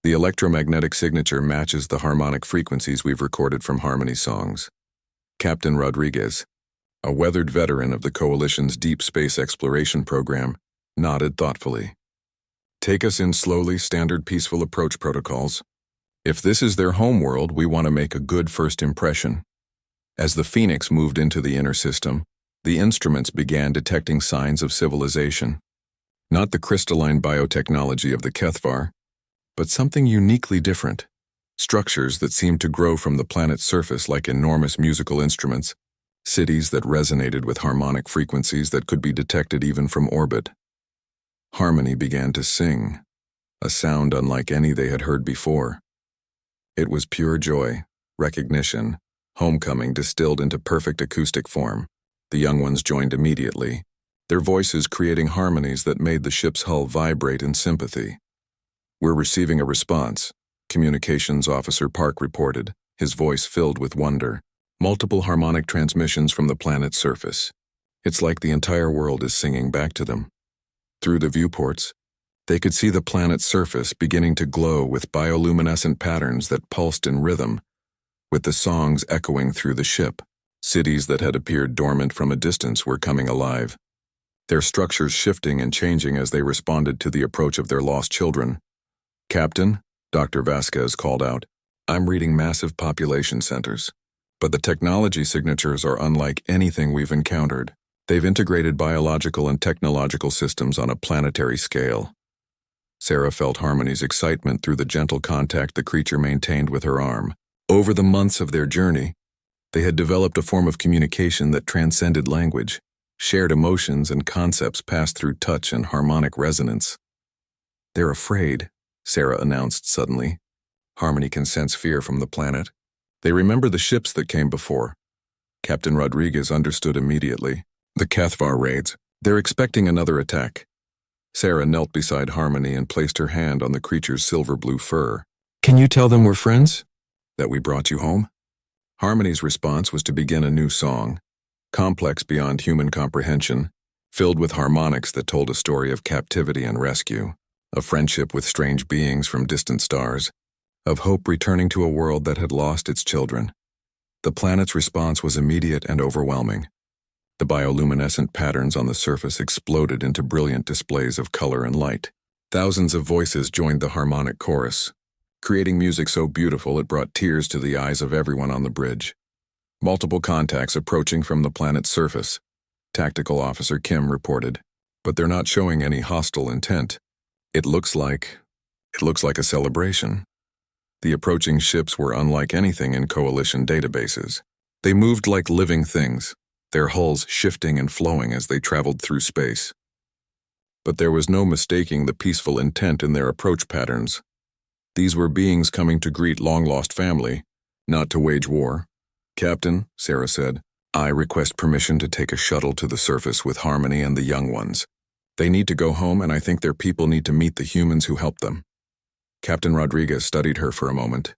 The electromagnetic signature matches the harmonic frequencies we've recorded from Harmony songs. Captain Rodriguez, a weathered veteran of the Coalition's deep space exploration program, nodded thoughtfully. Take us in slowly, standard peaceful approach protocols. If this is their homeworld, we want to make a good first impression. As the Phoenix moved into the inner system, the instruments began detecting signs of civilization. Not the crystalline biotechnology of the Kethvar, but something uniquely different. Structures that seemed to grow from the planet's surface like enormous musical instruments, cities that resonated with harmonic frequencies that could be detected even from orbit. Harmony began to sing, a sound unlike any they had heard before. It was pure joy, recognition, homecoming distilled into perfect acoustic form. The young ones joined immediately, their voices creating harmonies that made the ship's hull vibrate in sympathy. We're receiving a response, Communications Officer Park reported, his voice filled with wonder. Multiple harmonic transmissions from the planet's surface. It's like the entire world is singing back to them. Through the viewports, they could see the planet's surface beginning to glow with bioluminescent patterns that pulsed in rhythm, with the songs echoing through the ship. Cities that had appeared dormant from a distance were coming alive, their structures shifting and changing as they responded to the approach of their lost children. Captain, Dr. Vasquez called out, I'm reading massive population centers, but the technology signatures are unlike anything we've encountered. They've integrated biological and technological systems on a planetary scale. Sarah felt Harmony's excitement through the gentle contact the creature maintained with her arm. Over the months of their journey, they had developed a form of communication that transcended language. Shared emotions and concepts passed through touch and harmonic resonance. They're afraid, Sarah announced suddenly. Harmony can sense fear from the planet. They remember the ships that came before. Captain Rodriguez understood immediately. The Kethvar raids. They're expecting another attack. Sarah knelt beside Harmony and placed her hand on the creature's silver-blue fur. Can you tell them we're friends? That we brought you home? Harmony's response was to begin a new song, complex beyond human comprehension, filled with harmonics that told a story of captivity and rescue, of friendship with strange beings from distant stars, of hope returning to a world that had lost its children. The planet's response was immediate and overwhelming. The bioluminescent patterns on the surface exploded into brilliant displays of color and light. Thousands of voices joined the harmonic chorus, creating music so beautiful it brought tears to the eyes of everyone on the bridge. Multiple contacts approaching from the planet's surface, Tactical Officer Kim reported, but they're not showing any hostile intent. It looks like a celebration. The approaching ships were unlike anything in Coalition databases. They moved like living things, their hulls shifting and flowing as they traveled through space. But there was no mistaking the peaceful intent in their approach patterns. These were beings coming to greet long-lost family, not to wage war. Captain, Sarah said, I request permission to take a shuttle to the surface with Harmony and the young ones. They need to go home, and I think their people need to meet the humans who helped them. Captain Rodriguez studied her for a moment,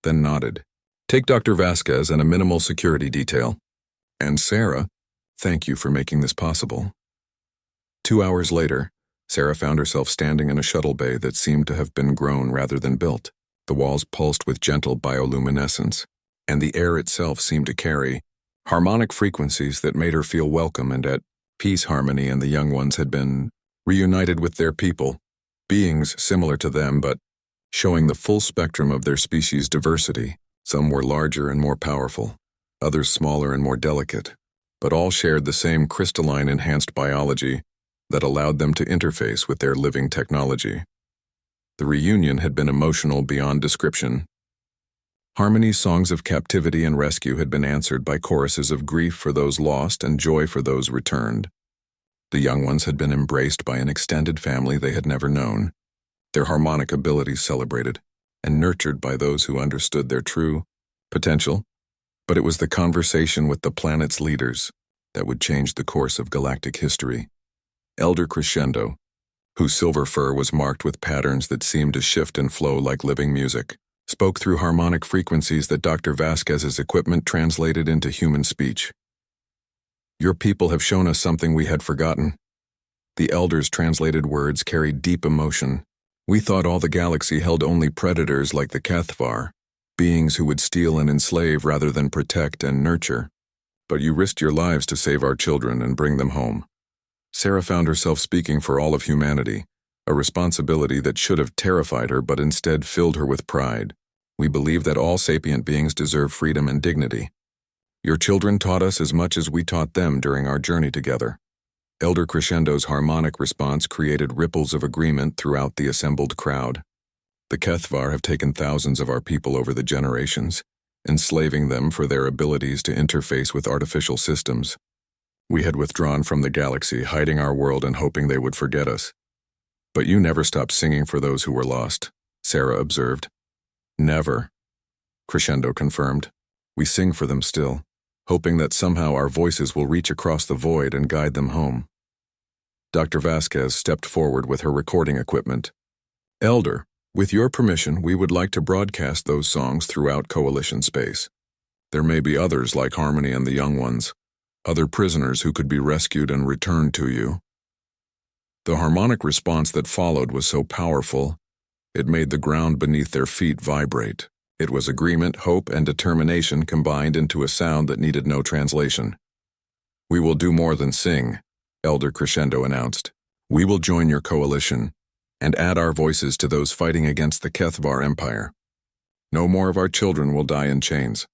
then nodded. Take Dr. Vasquez and a minimal security detail. And Sarah, thank you for making this possible. 2 hours later, Sarah found herself standing in a shuttle bay that seemed to have been grown rather than built. The walls pulsed with gentle bioluminescence, and the air itself seemed to carry harmonic frequencies that made her feel welcome and at peace. Harmony and the young ones had been reunited with their people, beings similar to them but showing the full spectrum of their species' diversity. Some were larger and more powerful, others smaller and more delicate, but all shared the same crystalline enhanced biology that allowed them to interface with their living technology. The reunion had been emotional beyond description. Harmony's songs of captivity and rescue had been answered by choruses of grief for those lost and joy for those returned. The young ones had been embraced by an extended family they had never known, their harmonic abilities celebrated and nurtured by those who understood their true potential. But it was the conversation with the planet's leaders that would change the course of galactic history. Elder Crescendo, whose silver fur was marked with patterns that seemed to shift and flow like living music, spoke through harmonic frequencies that Dr. Vasquez's equipment translated into human speech. Your people have shown us something we had forgotten. The elders' translated words carried deep emotion. We thought all the galaxy held only predators like the Kethvar, beings who would steal and enslave rather than protect and nurture. But you risked your lives to save our children and bring them home. Sarah found herself speaking for all of humanity, a responsibility that should have terrified her but instead filled her with pride. We believe that all sapient beings deserve freedom and dignity. Your children taught us as much as we taught them during our journey together. Elder Crescendo's harmonic response created ripples of agreement throughout the assembled crowd. The Kethvar have taken thousands of our people over the generations, enslaving them for their abilities to interface with artificial systems. We had withdrawn from the galaxy, hiding our world and hoping they would forget us. But you never stopped singing for those who were lost, Sarah observed. Never, Crescendo confirmed. We sing for them still, hoping that somehow our voices will reach across the void and guide them home. Dr. Vasquez stepped forward with her recording equipment. Elder, with your permission, we would like to broadcast those songs throughout Coalition space. There may be others like Harmony and the young ones, other prisoners who could be rescued and returned to you. The harmonic response that followed was so powerful, it made the ground beneath their feet vibrate. It was agreement, hope, and determination combined into a sound that needed no translation. We will do more than sing, Elder Crescendo announced. We will join your coalition and add our voices to those fighting against the Kethvar Empire. No more of our children will die in chains.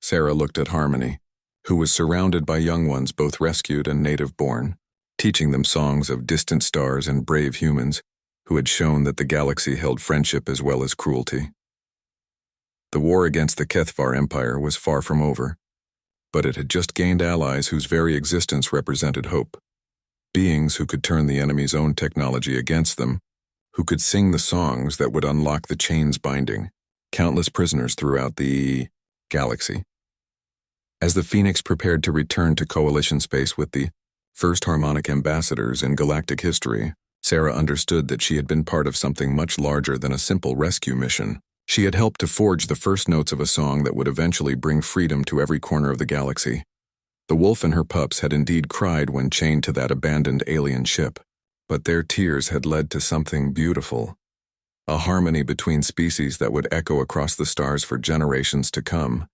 Sarah looked at Harmony, who was surrounded by young ones both rescued and native-born, teaching them songs of distant stars and brave humans who had shown that the galaxy held friendship as well as cruelty. The war against the Kethvar Empire was far from over, but it had just gained allies whose very existence represented hope. Beings who could turn the enemy's own technology against them, who could sing the songs that would unlock the chains binding countless prisoners throughout the galaxy. As the Phoenix prepared to return to Coalition space with the first harmonic ambassadors in galactic history, Sarah understood that she had been part of something much larger than a simple rescue mission. She had helped to forge the first notes of a song that would eventually bring freedom to every corner of the galaxy. The wolf and her pups had indeed cried when chained to that abandoned alien ship, but their tears had led to something beautiful, a harmony between species that would echo across the stars for generations to come.